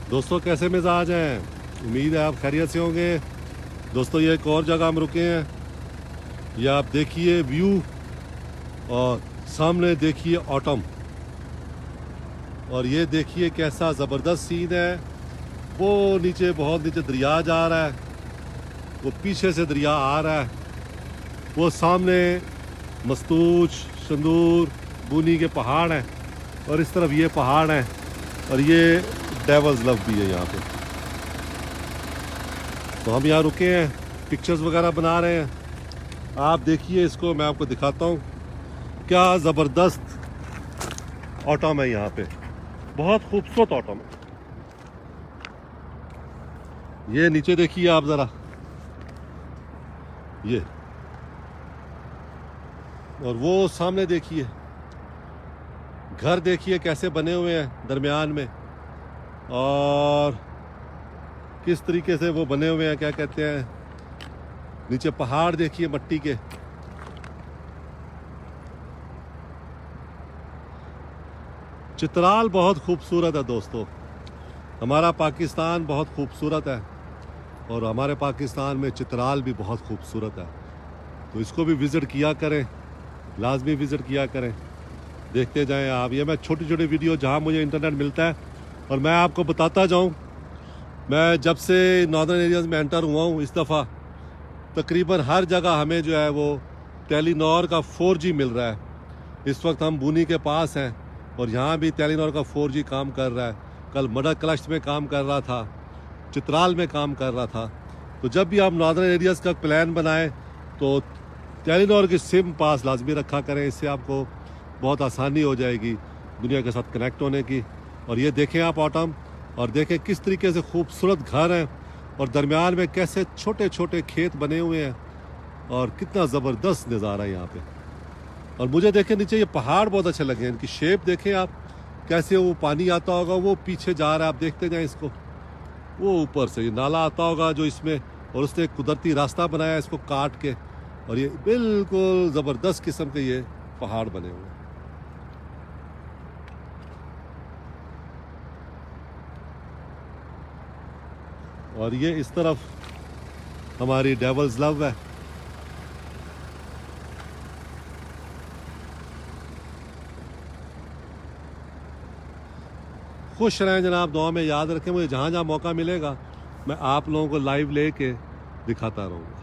दोस्तों कैसे मिजाज हैं? उम्मीद है आप खैरियत से होंगे। दोस्तों ये एक और जगह हम रुके हैं। ये आप देखिए व्यू, और सामने देखिए ऑटम, और ये देखिए कैसा ज़बरदस्त सीन है। वो नीचे, बहुत नीचे दरिया जा रहा है, वो पीछे से दरिया आ रहा है, वो सामने मस्तूज, शंदूर, बुनी के पहाड़ हैं, और इस तरफ ये पहाड़ हैं, और ये डेवल्स लव भी है यहाँ पे। तो हम यहाँ रुके हैं, पिक्चर्स वगैरह बना रहे हैं। आप देखिए इसको, मैं आपको दिखाता हूँ क्या ज़बरदस्त ऑटम है यहाँ पे। बहुत खूबसूरत ऑटम है। ये नीचे देखिए आप ज़रा, ये, और वो सामने देखिए घर, देखिए कैसे बने हुए हैं दरमियान में, और किस तरीके से वो बने हुए हैं, क्या कहते हैं, नीचे पहाड़ देखिए मट्टी के। चित्राल बहुत खूबसूरत है दोस्तों। हमारा पाकिस्तान बहुत खूबसूरत है, और हमारे पाकिस्तान में चित्राल भी बहुत खूबसूरत है। तो इसको भी विज़िट किया करें, लाजमी विज़िट किया करें, देखते जाएं आप। ये मैं छोटी छोटी वीडियो जहां मुझे इंटरनेट मिलता है, और मैं आपको बताता जाऊं। मैं जब से नॉर्दर्न एरियाज़ में एंटर हुआ हूं, इस दफ़ा तकरीबन हर जगह हमें जो है वो टेलीनॉर का 4G मिल रहा है। इस वक्त हम बुनी के पास हैं, और यहाँ भी टेलीनॉर का 4G काम कर रहा है। कल मडकलश्त में काम कर रहा था, चित्राल में काम कर रहा था। तो जब भी आप नॉर्दर्न एरियाज़ का प्लान बनाएं तो टेलीनॉर की सिम पास लाजमी रखा करें। इससे आपको बहुत आसानी हो जाएगी दुनिया के साथ कनेक्ट होने की। और ये देखें आप ऑटम, और देखें किस तरीके से खूबसूरत घर हैं, और दरमियान में कैसे छोटे छोटे खेत बने हुए हैं, और कितना ज़बरदस्त नज़ारा है यहाँ पे। और मुझे देखें नीचे ये पहाड़ बहुत अच्छे लगे हैं, इनकी शेप देखें आप, कैसे वो पानी आता होगा, वो पीछे जा रहा है, आप देखते जाएं इसको। वो ऊपर से ये नाला आता होगा जो इसमें, और उसने एक कुदरती रास्ता बनाया है इसको काट के, और ये बिल्कुल ज़बरदस्त किस्म के ये पहाड़ बने हुए हैं। और ये इस तरफ हमारी डेवल्स लव है। खुश रहें जनाब, दुआ में याद रखें। मुझे जहाँ जहाँ मौका मिलेगा मैं आप लोगों को लाइव लेके दिखाता रहूँगा।